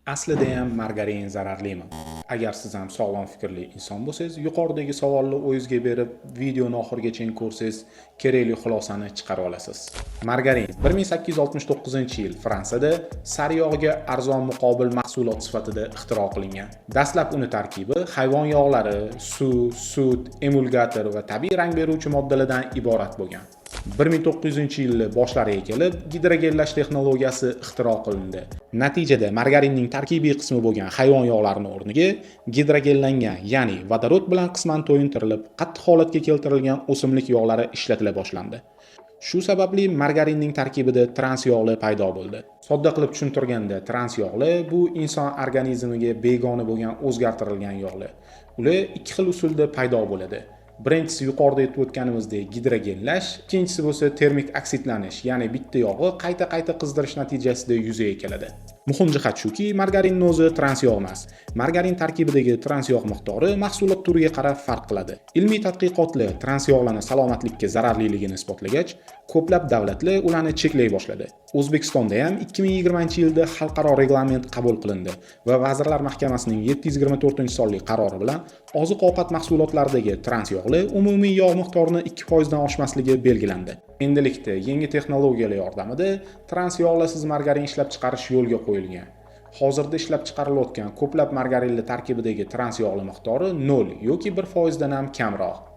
Aslida ham margarin zararlimi? Agar siz ham sog'lom fikrli inson bo'lsangiz, yuqoridagi savolni o'yingizga berib, videoni oxirigacha ko'rsangiz, kerakli xulosani chiqara olasiz. Margarin 1869-yil Fransiyada sariyog'ga arzon muqobil mahsulot sifatida ixtiro qilingan. Dastlab uni tarkibi hayvon yog'lari, suv, sut, emulgator va tabiiy rang beruvchi moddalardan iborat bo'lgan. 1900-yil boshlariga kelib gidrogenlash texnologiyasi ixtiro qilindi. Natijada margarinning tarkibiy qismi bo'lgan hayvon yog'larining o'rniga gidrogenlangan, ya'ni vodorod bilan qisman to'yintirilib, qattiq holatga keltirilgan o'simlik yog'lari ishlatila boshlandi. Shu sababli margarinning tarkibida trans yog'lar paydo bo'ldi. Sodda qilib tushuntirganda, trans yog'lar bu inson organizmiga begona bo'lgan o'zgartirilgan yog'lar. Ular ikki xil usulda paydo bo'ladi. Birinchisi yuqorida aytib o'tganimizdek gidrogenlash, ikkinchisi bo'lsa termik oksidlanish, ya'ni bitta yog'ni qayta qizdirish natijasida yuzaga keladi. Muhim jihat shuki, margarinning o'zi trans yog' emas. Margarin tarkibidagi trans yog' miqdori mahsulot turiga qarab farq qiladi. Ilmiy tadqiqotlar trans yog'larning salomatlikka zararliligini isbotlagach, ko'plab davlatlar ularni cheklay boshladi. O'zbekistonda ham 2020-yilda xalqaro reglament qabul qilindi va Vazirlar Mahkamasining 724-sonli qarori bilan oziq-ovqat mahsulotlaridagi trans yog'lar umumiy yog' miqdorining 2% dan oshmasligi belgilandi. Endilikda yangi texnologiyalar yordamida trans yog'larsiz margarin ishlab chiqarish yo'lga qo'yilgan. Hozirda ishlab chiqarilayotgan ko'plab margarinlar tarkibidagi trans yog'lar miqdori 0 yoki 1% dan ham kamroq.